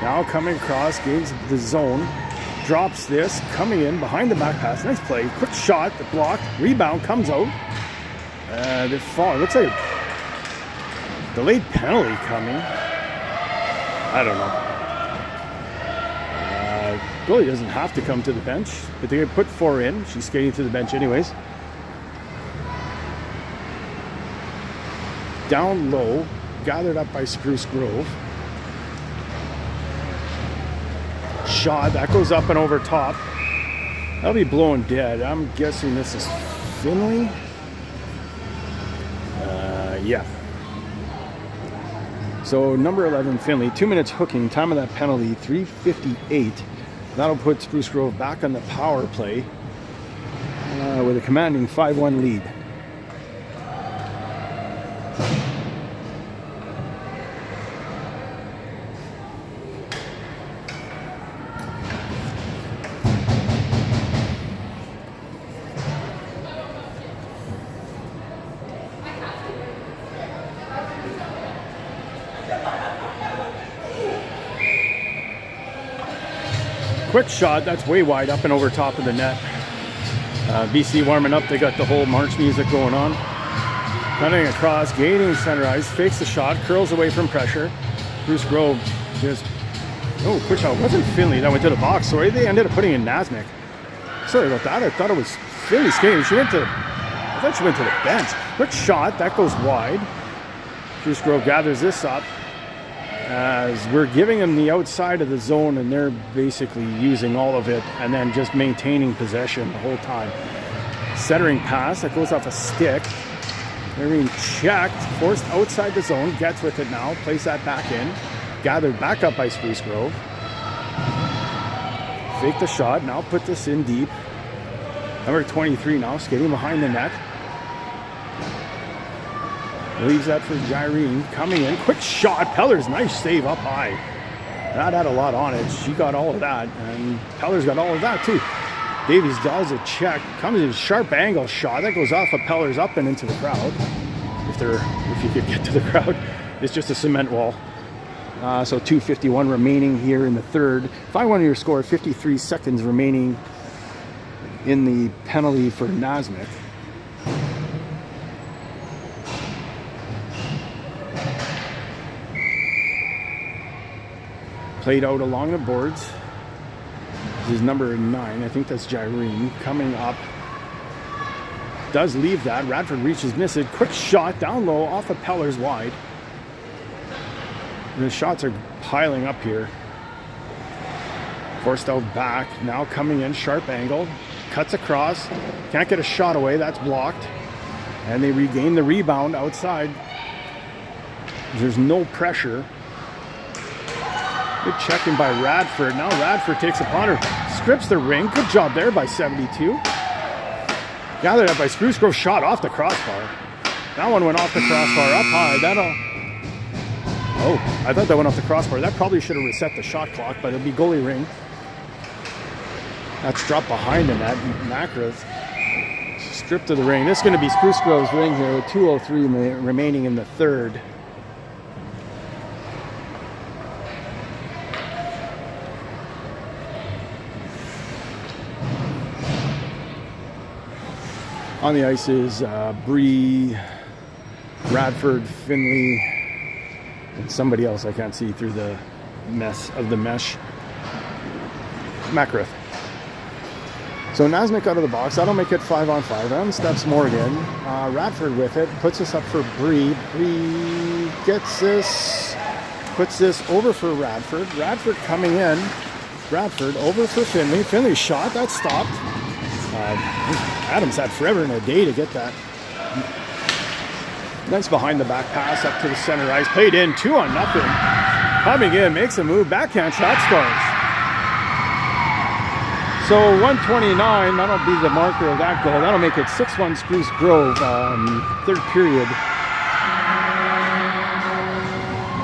A: Now coming across. Gains the zone. Drops this. Coming in behind the back pass. Nice play. Quick shot. The block. Rebound comes out. It falls. Looks like delayed penalty coming. I don't know. Goalie doesn't have to come to the bench, but they put 4 in. She's skating to the bench anyways. Down low, gathered up by Spruce Grove. Shot, that goes up and over top. That'll be blown dead. I'm guessing this is Finley. Yeah. So number 11, Finley, 2 minutes hooking, time of that penalty, 3:58. That'll put Spruce Grove back on the power play with a commanding 5-1 lead. Quick shot, that's way wide up and over top of the net. BC warming up, they got the whole march music going on. Cutting across, gaining center ice, fakes the shot, curls away from pressure. Spruce Grove just, oh, quick shot, it wasn't Finley that went to the box, sorry, they ended up putting in Nasmik. Sorry about that, I thought it was Finley skating. I thought she went to the bench. Quick shot, that goes wide. Spruce Grove gathers this up as we're giving them the outside of the zone, and they're basically using all of it and then just maintaining possession the whole time. Centering pass that goes off a stick. They're being checked, forced outside the zone, gets with it now, plays that back in. Gathered back up by Spruce Grove. Fake the shot, now put this in deep. Number 23 now, skating behind the net. Leaves that for Gyrene, coming in, quick shot, Peller's nice save up high. That had a lot on it, she got all of that, and Peller's got all of that too. Davies does a check, comes in, sharp angle shot, that goes off of Peller's up and into the crowd. If you could get to the crowd, it's just a cement wall. So 2:51 remaining here in the third. If I wanted your score, 53 seconds remaining in the penalty for Nasmyk. Played out along the boards. This is number 9. I think that's Gyrene coming up. Does leave that. Radford reaches, misses. Quick shot down low off of Peller's wide. The shots are piling up here. Forced out back. Now coming in, sharp angle. Cuts across. Can't get a shot away. That's blocked. And they regain the rebound outside. There's no pressure. Good checking by Radford. Now Radford takes upon her. Scripts the ring. Good job there by 72. Gathered up by Spruce Grove. Shot off the crossbar. That one went off the crossbar up high. Oh, I thought that went off the crossbar. That probably should have reset the shot clock, but it'll be goalie ring. That's dropped behind the net. Macrath stripped of the ring. This is going to be Spruce Grove's ring here with 2:03 remaining in the third. On the ice is Bree, Radford, Finley, and somebody else I can't see through the mess of the mesh. Macrath. So Nasmyk out of the box. That'll make it 5-on-5. On steps Morgan. Radford with it. Puts this up for Bree. Bree gets this. Puts this over for Radford. Radford coming in. Radford over for Finley. Finley's shot. That stopped. Adams had forever and a day to get that. Nice behind the back pass up to the center ice. Played in 2-0. Coming in, makes a move. Backhand shot, scores. So 129, that'll be the marker of that goal. That'll make it 6-1 Spruce Grove, third period.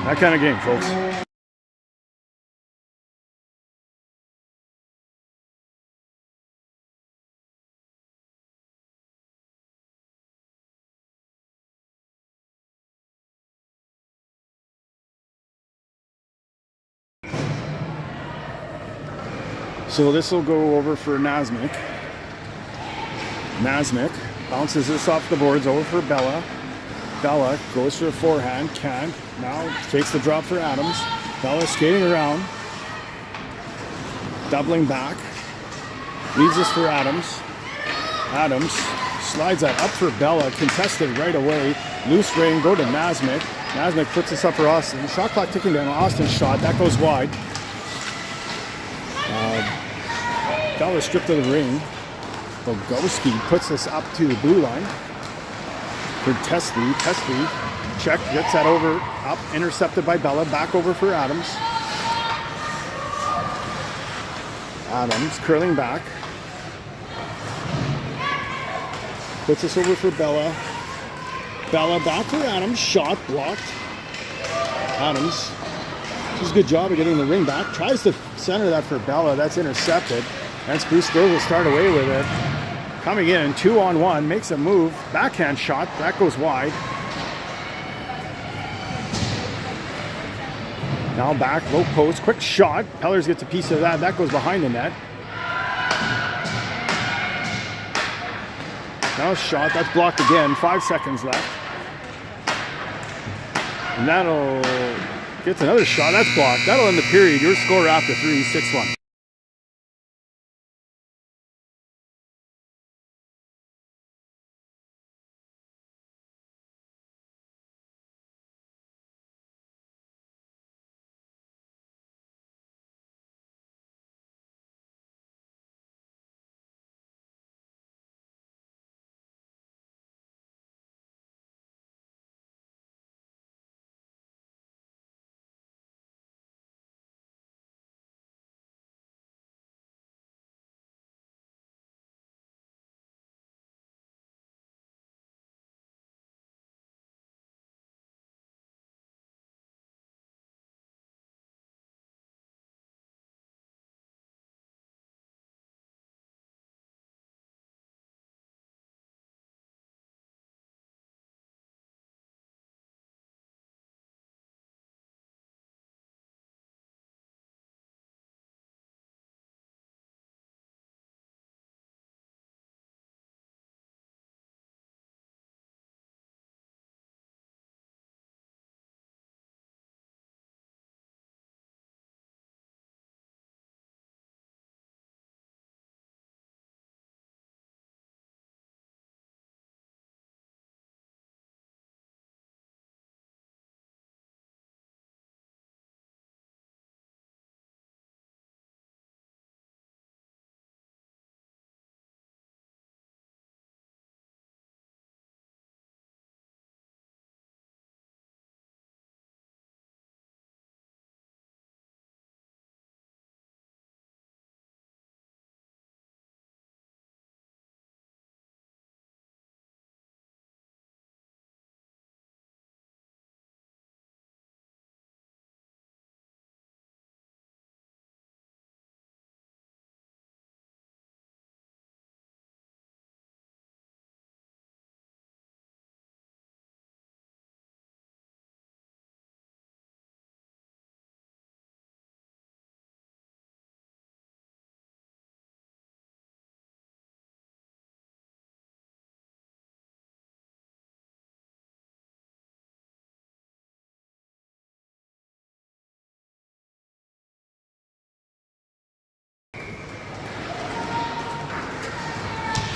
A: That kind of game, folks. So this will go over for Nasmyk. Nasmyk bounces this off the boards over for Bella. Bella goes for a forehand, can't. Now takes the drop for Adams. Bella skating around. Doubling back. Leaves this for Adams. Adams slides that up for Bella. Contested right away. Loose ring, go to Nasmyk. Nasmyk puts this up for Austin. Shot clock ticking down. Austin's shot. That goes wide. Bella stripped of the ring. Bogoski puts this up to the blue line for Testy. Testy check, gets that over, up, intercepted by Bella. Back over for Adams. Adams curling back. Puts this over for Bella. Bella back for Adams. Shot blocked. Adams does a good job of getting the ring back. Tries to center that for Bella. That's intercepted. And Spruce Grove will start away with it. Coming in, 2-on-1, makes a move. Backhand shot, that goes wide. Now back, low post, quick shot. Pellers gets a piece of that. That goes behind the net. Now a shot, that's blocked again. 5 seconds left. And that'll get another shot. That's blocked. That'll end the period. Your score after 3, 6-1.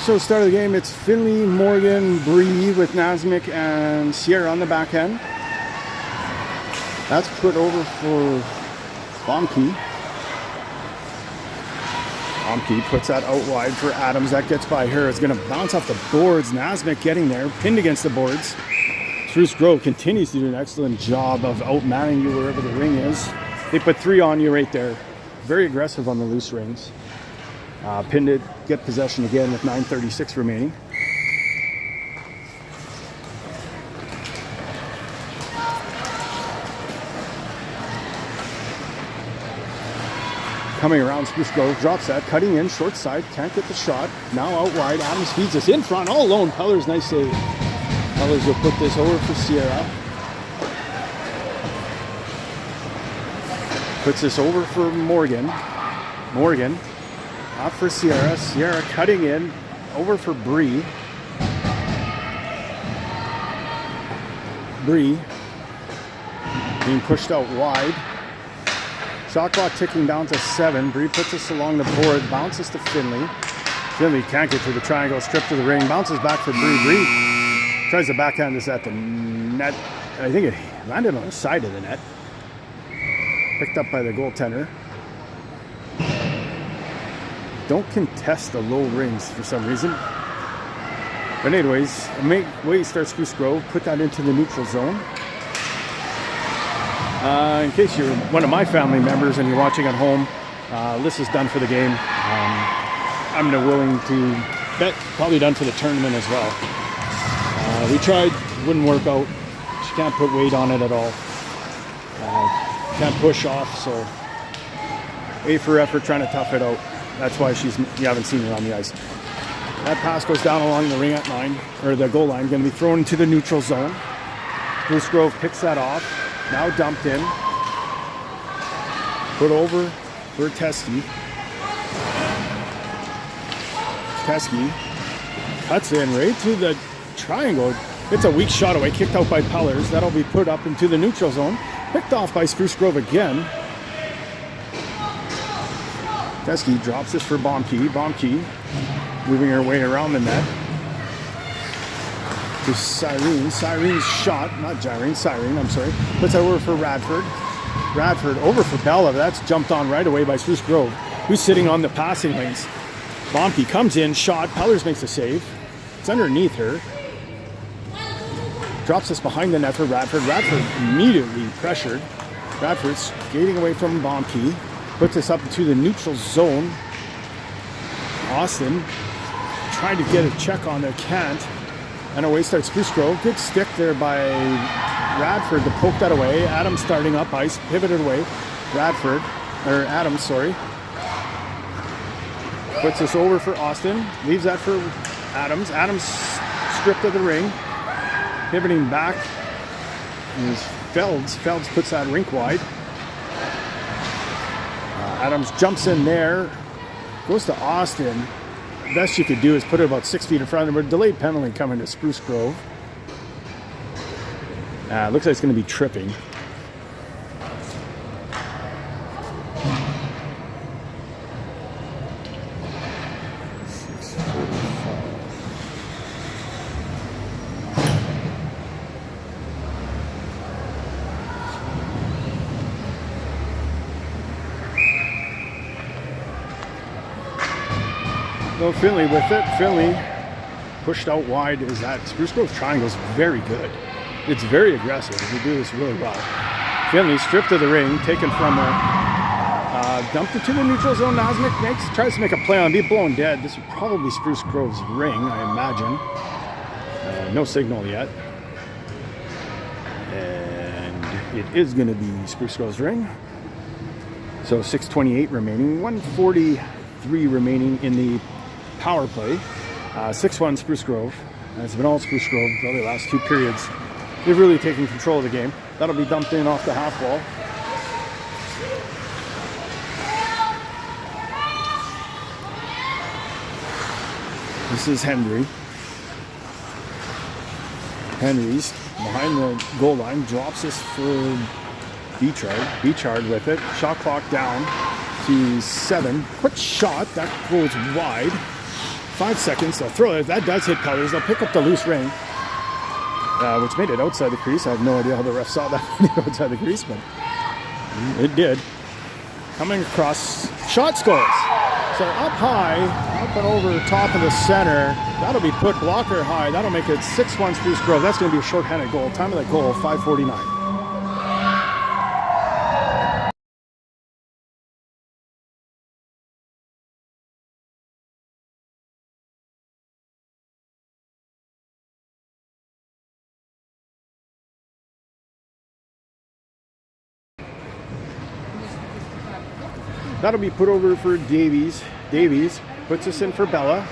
A: So start of the game, it's Finley, Morgan, Bree with Nasmik and Sierra on the back end. That's put over for Bomke. Bomke puts that out wide for Adams. That gets by her. It's going to bounce off the boards. Nasmik getting there, pinned against the boards. Spruce Grove continues to do an excellent job of outmanning you wherever the ring is. They put 3 on you right there. Very aggressive on the loose rings. Pinned it, get possession again with 9:36 remaining. Coming around, Spruce Grove drops that, cutting in, short side, can't get the shot. Now out wide, Adams feeds us in front, all alone. Peller's nice save. Peller's will put this over for Sierra. Puts this over for Morgan. Morgan, off for Sierra. Sierra cutting in, over for Bree. Bree being pushed out wide. Shot clock ticking down to 7. Bree puts us along the board, bounces to Finley. Finley can't get to the triangle, strip to the ring, bounces back for Bree. Bree tries to backhand this at the net. I think it landed on the side of the net. Picked up by the goaltender. Don't contest the low rings for some reason. But anyways, way starts Spruce Grove, put that into the neutral zone. In case you're one of my family members and you're watching at home, this is done for the game. I'm willing to bet probably done for the tournament as well. We tried, wouldn't work out. She can't put weight on it at all. Can't push off, so A for effort, trying to tough it out. That's why you haven't seen her on the ice. That pass goes down along the ring at line, or the goal line, going to be thrown into the neutral zone. Spruce Grove picks that off. Now dumped in. Put over for Teske. Teske cuts in right to the triangle. It's a weak shot away, kicked out by Pellers. That'll be put up into the neutral zone. Picked off by Spruce Grove again. Teske drops this for Bomke. Bomke moving her way around the net. To Cyrene. Cyrene's shot, not Gyrene, Cyrene, I'm sorry. Puts that over for Radford. Radford over for Bella. That's jumped on right away by Spruce Grove, who's sitting on the passing lanes. Bomke comes in, shot. Pellers makes a save. It's underneath her. Drops this behind the net for Radford. Radford immediately pressured. Radford skating away from Bomke. Puts this up into the neutral zone. Austin trying to get a check on there, can't. And away starts Spruce Grove. Good stick there by Radford to poke that away. Adams starting up ice, pivoted away. Adams, sorry. Puts this over for Austin. Leaves that for Adams. Adams stripped of the ring. Pivoting back is Felds. Felds puts that rink wide. Adams jumps in there. Goes to Austin. Best you could do is put it about 6 feet in front of him. Delayed penalty coming to Spruce Grove. Looks like it's going to be tripping. So Finley with it. Finley pushed out wide. Is that Spruce Grove triangle is very good. It's very aggressive. They do this really well. Finley stripped of the ring, taken from her, dumped it to the neutral zone. Nasmik tries to make a play on, be blown dead. This is probably Spruce Grove's ring, I imagine. No signal yet. And it is going to be Spruce Grove's ring. So 6:28 remaining, 1:43 remaining in the power play. 6-1 Spruce Grove. And it's been all Spruce Grove for the last 2 periods. They've really taken control of the game. That'll be dumped in off the half wall. This is Henry. Henry's behind the goal line, drops this for Beachard. Beachard with it. Shot clock down to 7. Quick shot, that goes wide. 5 seconds. They'll throw it. That does hit Pellers. They'll pick up the loose ring, which made it outside the crease. I have no idea how the ref saw that outside the crease, but it did. Coming across, shot scores. So up high, up and over top of the center. That'll be put blocker high. That'll make it 6-1 Spruce Grove. That's going to be a short-handed goal. Time of that goal, 5:49. That'll be put over for Davies. Davies puts us in for Bella.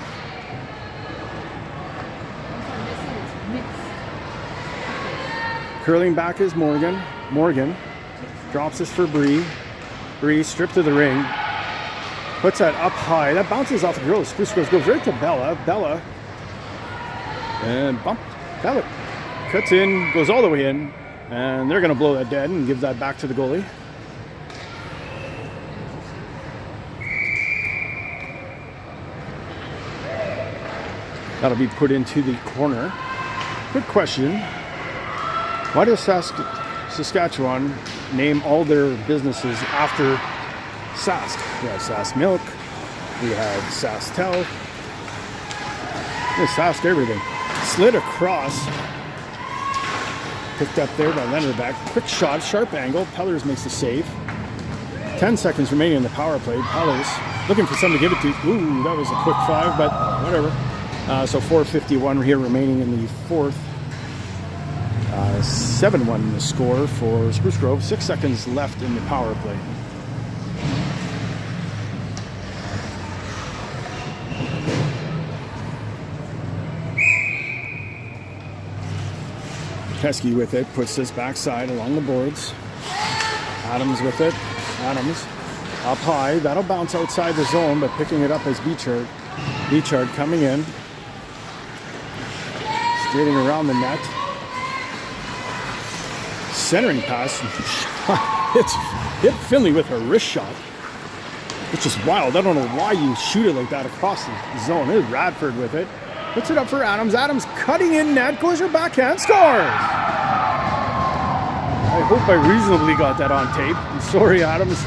A: Curling back is Morgan. Morgan drops us for Bree. Bree stripped of the ring. Puts that up high. That bounces off the grill. Spruce goes right to Bella. Bella. And bump. Bella cuts in, goes all the way in. And they're going to blow that dead and give that back to the goalie. That'll be put into the corner. Good question. Why does Saskatchewan name all their businesses after Sask? We have Sask Milk. We have Sastel. We have Sask everything. Slid across. Picked up there by Lenderbeck. Quick shot, sharp angle. Pellers makes the save. 10 seconds remaining in the power play. Pellers looking for something to give it to. Ooh, that was a quick 5, but whatever. So 4:51 here remaining in the fourth. 7-1 the score for Spruce Grove. 6 seconds left in the power play. Pesky with it, puts this backside along the boards. Adams with it. Adams up high. That'll bounce outside the zone, but picking it up as Beechard. Beechard coming in. Skating around the net. Centering pass. It's hit Finley with a wrist shot, which is wild. I don't know why you shoot it like that across the zone. There's Radford with it. Puts it up for Adams. Adams cutting in net. Goes her backhand. Scores! I hope I reasonably got that on tape. I'm sorry, Adams.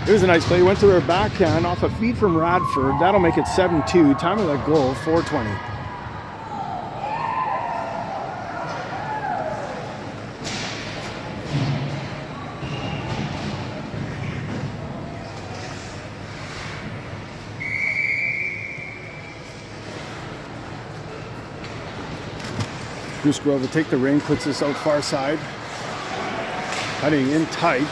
A: It was a nice play. Went to her backhand off a feed from Radford. That'll make it 7-2. Time of that goal, 4:20. Spruce Grove will take the ring, puts this out far side. Cutting in tight.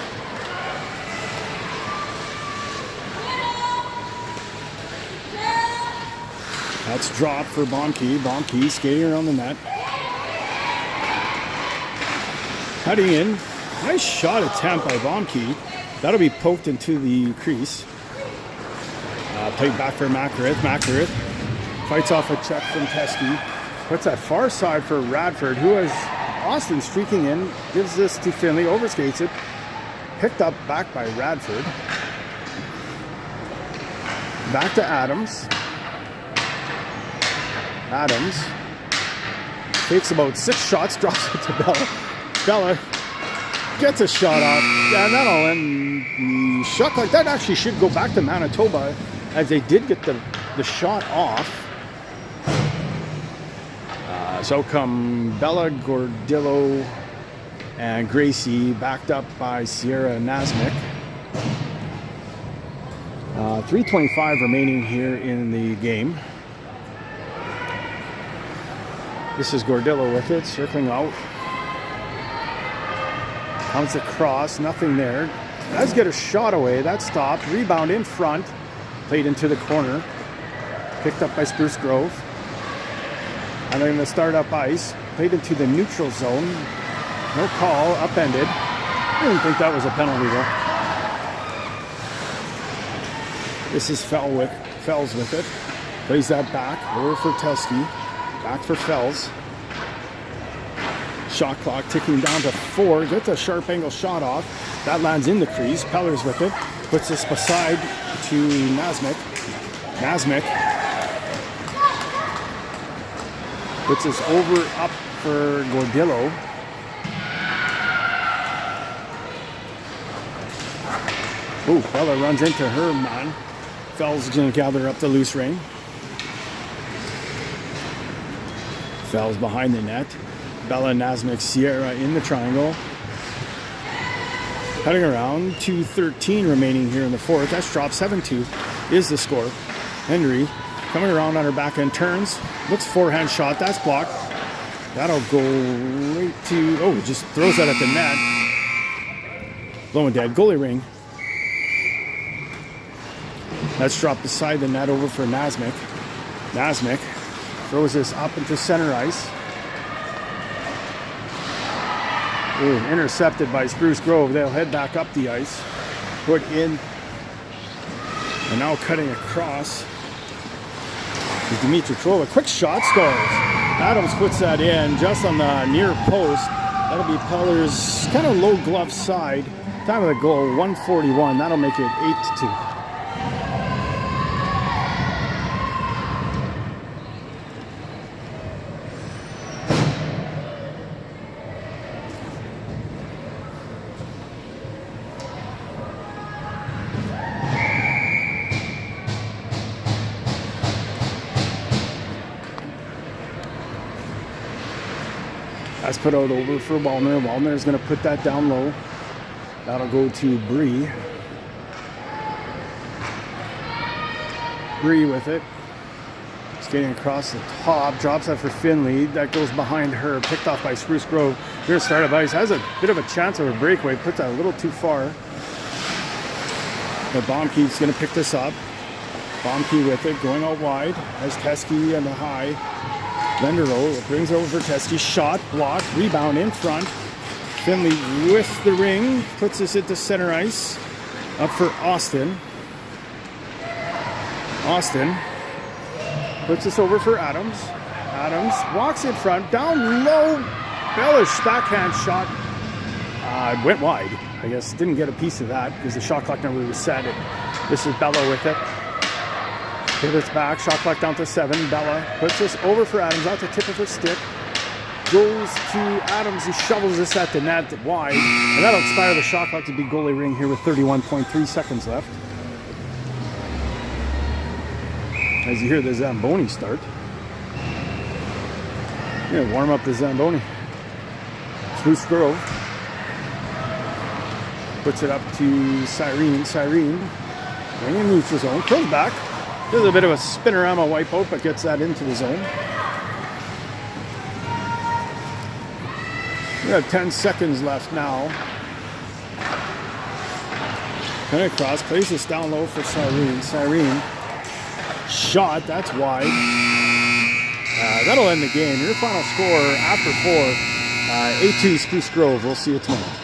A: That's dropped for Bonke. Bonke skating around the net. Cutting in. Nice shot attempt by Bonke. That'll be poked into the crease. Played back for McArith. McArith fights off a check from Teskey. Puts that far side for Radford, who has Austin streaking in. Gives this to Finley. Overskates it. Picked up back by Radford. Back to Adams. Adams takes about 6 shots, drops it to Bella. Bella gets a shot off, and that'll end the shot clock. That actually should go back to Manitoba, as they did get the shot off. So come Bella, Gordillo, and Gracie, backed up by Sierra Nasmik. 3:25 remaining here in the game. This is Gordillo with it, circling out. Comes across, nothing there. Does get a shot away, that stopped. Rebound in front, played into the corner. Picked up by Spruce Grove. And they're going to start up ice. Played into the neutral zone. No call, upended. I didn't think that was a penalty though. This is Fells with it. Plays that back, over for Teskey. Back for Fells. Shot clock ticking down to 4. Gets a sharp angle shot off. That lands in the crease. Pellers with it. Puts this beside to Nasmik. Nasmik Puts us over up for Gordillo. Oh, Bella runs into her man. Fell's going to gather up the loose ring. Fell's behind the net. Bella, Nasmik, Sierra in the triangle. Cutting around, 2:13 remaining here in the fourth. That's dropped 7-2 is the score. Henry coming around on her backhand, turns, looks forehand shot, that's blocked. That'll go right to, oh, just throws that at the net. Low and dead, goalie ring. That's dropped beside the net over for Nasmik. Nasmik throws this up into center ice. Ooh, intercepted by Spruce Grove. They'll head back up the ice. Put in. And now cutting across is Dimitri Trova. Quick shot, scores. Adams puts that in just on the near post. That'll be Peller's kind of low glove side. Time of the goal, 1:41. That'll make it 8-2. That's put out over for Wallner. Wallner's going to put that down low. That'll go to Bree. Bree with it. Skating across the top. Drops that for Finley. That goes behind her. Picked off by Spruce Grove. Here start of ice. Has a bit of a chance of a breakaway. Puts that a little too far. But Baumke's going to pick this up. Baumke with it. Going out wide. Has Teske on the high. Lenderow brings over for Teske. Shot, blocked, rebound in front. Finley with the ring. Puts this into center ice. Up for Austin. Austin puts this over for Adams. Adams walks in front. Down low. Bellish backhand shot. Went wide. I guess didn't get a piece of that because the shot clock number was set. This is Bella with it. Pivots back, shot clock down to 7. Bella puts this over for Adams, out the tip of her stick. Goes to Adams, he shovels this at the net wide. And that'll expire the shot clock to be goalie ring here with 31.3 seconds left. As you hear the Zamboni start. Yeah, warm up the Zamboni. Spruce Grove puts it up to Cyrene. Cyrene, bringing neutral zone, curls back. There's a bit of a spinorama wipeout, but gets that into the zone. We have 10 seconds left now. Coming across, plays this down low for Cyrene. Cyrene, shot, that's wide. That'll end the game. Your final score after 4, 8-2 Spruce Grove. We'll see you tomorrow.